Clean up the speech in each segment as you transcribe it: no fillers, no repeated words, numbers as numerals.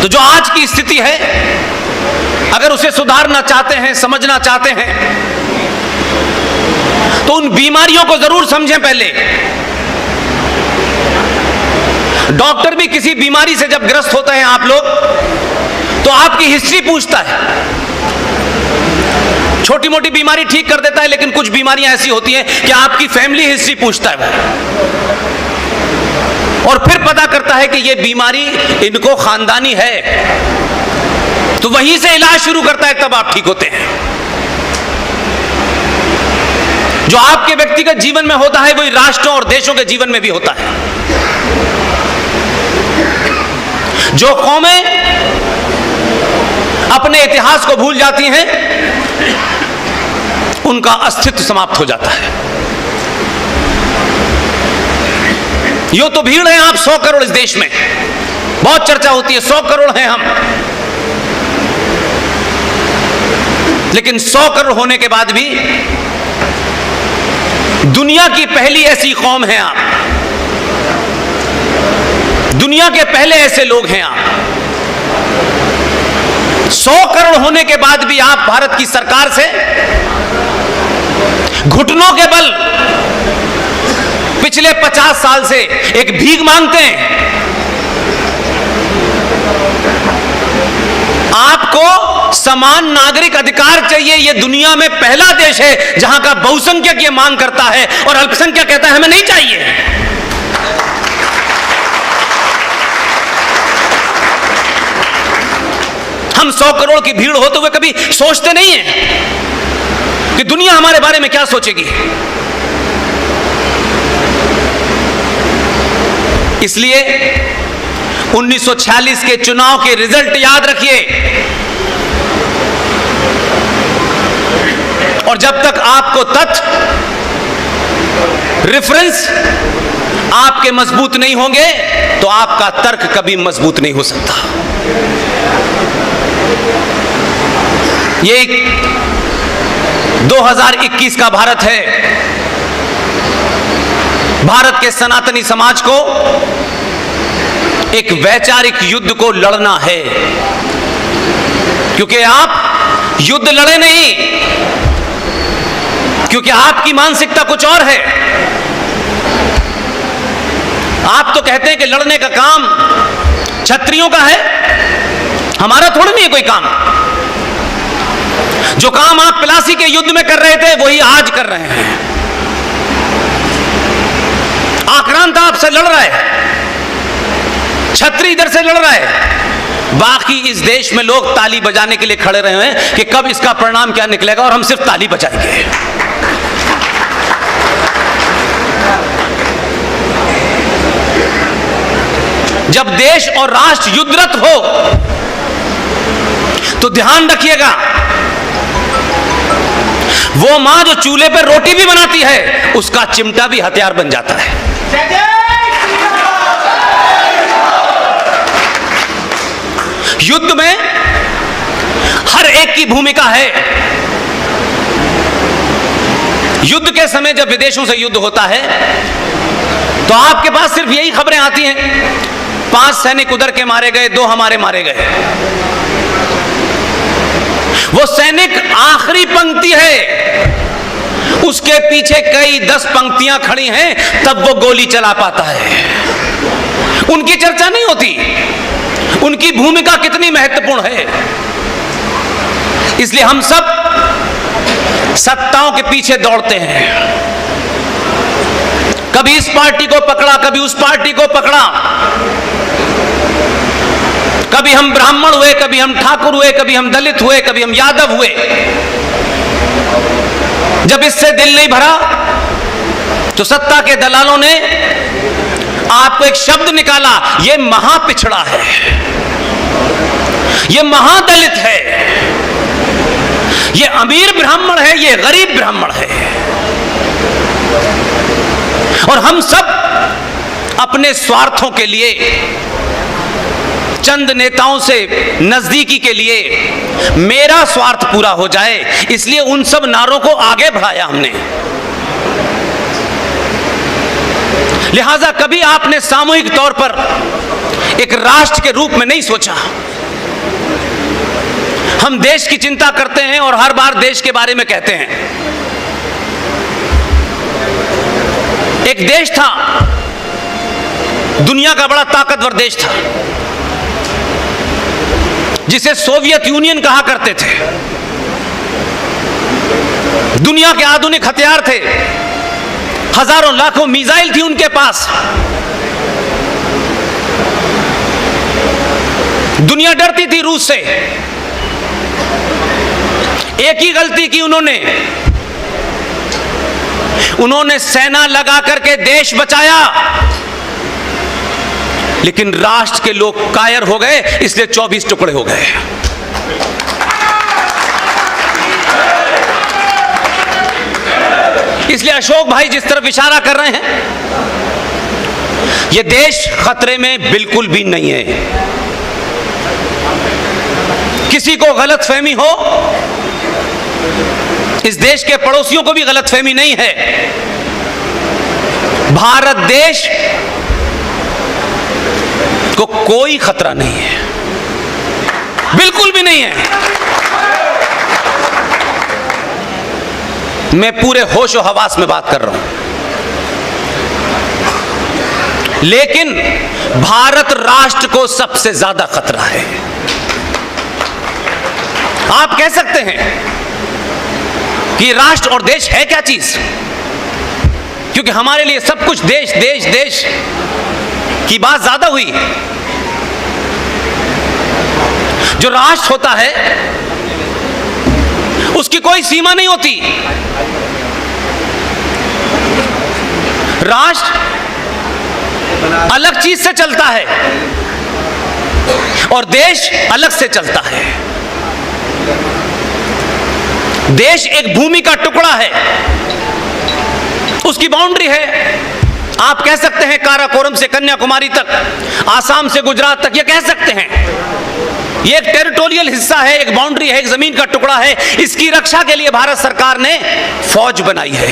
तो जो आज की स्थिति है, अगर उसे सुधारना चाहते हैं, समझना चाहते हैं, तो उन बीमारियों को जरूर समझें। पहले डॉक्टर भी किसी बीमारी से जब ग्रस्त होते हैं आप लोग, तो आपकी हिस्ट्री पूछता है। छोटी मोटी बीमारी ठीक कर देता है, लेकिन कुछ बीमारियां ऐसी होती हैं कि आपकी फैमिली हिस्ट्री पूछता है और फिर पता करता है कि यह बीमारी इनको खानदानी है, तो वहीं से इलाज शुरू करता है, तब आप ठीक होते हैं। जो आपके व्यक्तिगत जीवन में होता है वही राष्ट्रों और देशों के जीवन में भी होता है। जो कौमें अपने इतिहास को भूल जाती हैं, उनका अस्तित्व समाप्त हो जाता है। यूं तो भीड़ है आप 100 करोड़ इस देश में, बहुत चर्चा होती है, 100 करोड़ हैं हम, लेकिन 100 करोड़ होने के बाद भी दुनिया की पहली ऐसी कौम है आप, दुनिया के पहले ऐसे लोग हैं आप। 100 करोड़ होने के बाद भी आप भारत की सरकार से घुटनों के बल पिछले 50 साल से एक भीख मांगते हैं। आपको समान नागरिक अधिकार चाहिए। यह दुनिया में पहला देश है जहां का बहुसंख्यक यह मांग करता है और अल्पसंख्यक कहता है हमें नहीं चाहिए। हम 100 करोड़ की भीड़ होते हुए कभी सोचते नहीं हैं कि दुनिया हमारे बारे में क्या सोचेगी। इसलिए 1946 के चुनाव के रिजल्ट याद रखिए, और जब तक आपको तथ्य रेफरेंस आपके मजबूत नहीं होंगे तो आपका तर्क कभी मजबूत नहीं हो सकता। ये 2021 का भारत है। भारत के सनातनी समाज को एक वैचारिक युद्ध को लड़ना है, क्योंकि आप युद्ध लड़े नहीं, क्योंकि आपकी मानसिकता कुछ और है। आप तो कहते हैं कि लड़ने का काम क्षत्रियों का है, हमारा थोड़ा नहीं है कोई काम। जो काम आप प्लासी के युद्ध में कर रहे थे वही आज कर रहे हैं। आक्रांता आपसे लड़ रहा है, क्षत्रिय इधर से लड़ रहा है, बाकी इस देश में लोग ताली बजाने के लिए खड़े रहे हैं कि कब इसका परिणाम क्या निकलेगा, और हम सिर्फ ताली बजाएंगे। जब देश और राष्ट्र युद्धरत हो तो ध्यान रखिएगा, वो मां जो चूल्हे पर रोटी भी बनाती है उसका चिमटा भी हथियार बन जाता है। युद्ध में हर एक की भूमिका है। युद्ध के समय जब विदेशों से युद्ध होता है तो आपके पास सिर्फ यही खबरें आती हैं, 5 सैनिक उधर के मारे गए, 2 हमारे मारे गए। वो सैनिक आखिरी पंक्ति है, उसके पीछे कई 10 पंक्तियां खड़ी हैं, तब वो गोली चला पाता है। उनकी चर्चा नहीं होती, उनकी भूमिका कितनी महत्वपूर्ण है। इसलिए हम सब सत्ताओं के पीछे दौड़ते हैं, कभी इस पार्टी को पकड़ा, कभी उस पार्टी को पकड़ा, कभी हम ब्राह्मण हुए, कभी हम ठाकुर हुए, कभी हम दलित हुए, कभी हम यादव हुए। जब इससे दिल नहीं भरा तो सत्ता के दलालों ने आपको एक शब्द निकाला, ये महापिछड़ा है, ये महादलित है, ये अमीर ब्राह्मण है, ये गरीब ब्राह्मण है। और हम सब अपने स्वार्थों के लिए, चंद नेताओं से नजदीकी के लिए, मेरा स्वार्थ पूरा हो जाए, इसलिए उन सब नारों को आगे बढ़ाया हमने। लिहाजा कभी आपने सामूहिक तौर पर एक राष्ट्र के रूप में नहीं सोचा। हम देश की चिंता करते हैं और हर बार देश के बारे में कहते हैं। एक देश था, दुनिया का बड़ा ताकतवर देश था, जिसे सोवियत यूनियन कहा करते थे। दुनिया के आधुनिक हथियार थे, हजारों लाखों मिसाइल थी उनके पास। दुनिया डरती थी रूस से। एक ही गलती की उन्होंने सेना लगा करके देश बचाया, लेकिन राष्ट्र के लोग कायर हो गए, इसलिए 24 टुकड़े हो गए। इसलिए अशोक भाई जिस तरफ इशारा कर रहे हैं, यह देश खतरे में बिल्कुल भी नहीं है। किसी को गलतफहमी हो, इस देश के पड़ोसियों को भी गलतफहमी नहीं है। भारत देश को कोई खतरा नहीं है, बिल्कुल भी नहीं है। मैं पूरे होश और हवास में बात कर रहा हूं। लेकिन भारत राष्ट्र को सबसे ज्यादा खतरा है। आप कह सकते हैं कि राष्ट्र और देश है क्या चीज, क्योंकि हमारे लिए सब कुछ देश देश देश की बात ज्यादा हुई। जो राष्ट्र होता है उसकी कोई सीमा नहीं होती। राष्ट्र अलग चीज से चलता है और देश अलग से चलता है। देश एक भूमि का टुकड़ा है, उसकी बाउंड्री है। आप कह सकते हैं काराकोरम से कन्याकुमारी तक, आसाम से गुजरात तक, ये कह सकते हैं। ये एक टेरिटोरियल हिस्सा है, एक बाउंड्री है, एक जमीन का टुकड़ा है। इसकी रक्षा के लिए भारत सरकार ने फौज बनाई है।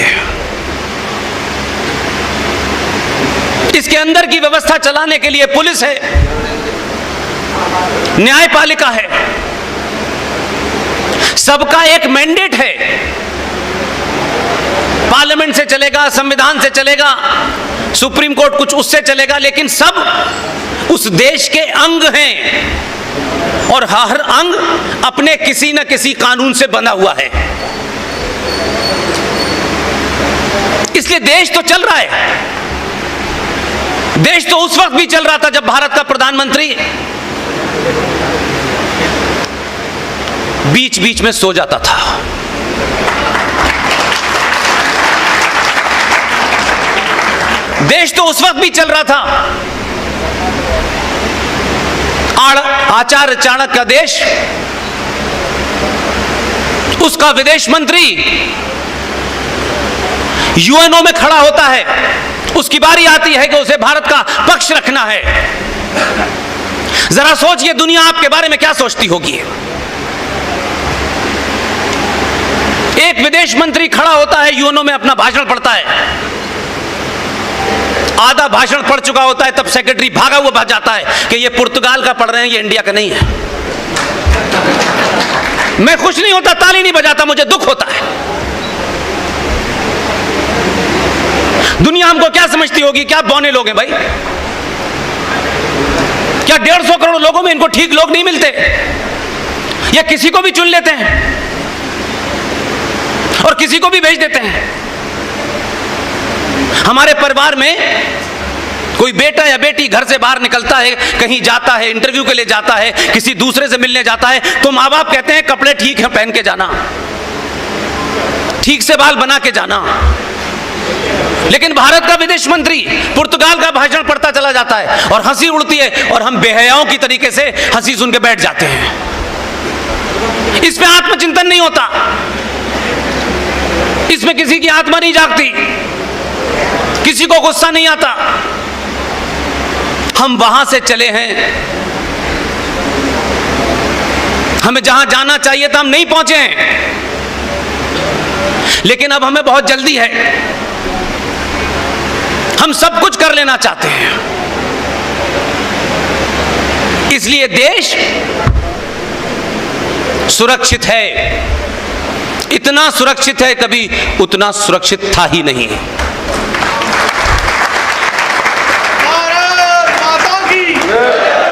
इसके अंदर की व्यवस्था चलाने के लिए पुलिस है, न्यायपालिका है। सबका एक मैंडेट है। पार्लियामेंट से चलेगा, संविधान से चलेगा, सुप्रीम कोर्ट कुछ उससे चलेगा, लेकिन सब उस देश के अंग हैं और हर अंग अपने किसी न किसी कानून से बंधा हुआ है। इसलिए देश तो चल रहा है। देश तो उस वक्त भी चल रहा था जब भारत का प्रधानमंत्री बीच बीच में सो जाता था। देश तो उस वक्त भी चल रहा था। आचार्य चाणक्य का देश, उसका विदेश मंत्री यूएनओ में खड़ा होता है। उसकी बारी आती है कि उसे भारत का पक्ष रखना है। जरा सोचिए दुनिया आपके बारे में क्या सोचती होगी। एक विदेश मंत्री खड़ा होता है, यूएनओ में अपना भाषण पढ़ता है। आधा भाषण पढ़ चुका होता है, तब सेक्रेटरी भागा हुआ भाग जाता है कि ये पुर्तगाल का पढ़ रहे हैं, ये इंडिया का नहीं है। मैं खुश नहीं होता, ताली नहीं बजाता, मुझे दुख होता है। दुनिया हमको क्या समझती होगी? क्या बौने लोग हैं भाई? क्या 150 करोड़ लोगों में इनको ठीक लोग नहीं मिलते? या किसी को भी चुन लेते हैं और किसी को भी भेज देते हैं? हमारे परिवार में कोई बेटा या बेटी घर से बाहर निकलता है, कहीं जाता है, इंटरव्यू के लिए जाता है, किसी दूसरे से मिलने जाता है, तो माँ बाप कहते हैं कपड़े ठीक है पहन के जाना, ठीक से बाल बना के जाना। लेकिन भारत का विदेश मंत्री पुर्तगाल का भाषण पढ़ता चला जाता है और हंसी उड़ती है और हम बेहयाओं की तरीके से हंसी सुन के बैठ जाते हैं। इसमें आत्मचिंतन नहीं होता, इसमें किसी की आत्मा नहीं जागती, किसी को गुस्सा नहीं आता। हम वहां से चले हैं, हमें जहां जाना चाहिए था हम नहीं पहुंचे हैं, लेकिन अब हमें बहुत जल्दी है। हम सब कुछ कर लेना चाहते हैं। इसलिए देश सुरक्षित है, इतना सुरक्षित है, कभी उतना सुरक्षित था ही नहीं।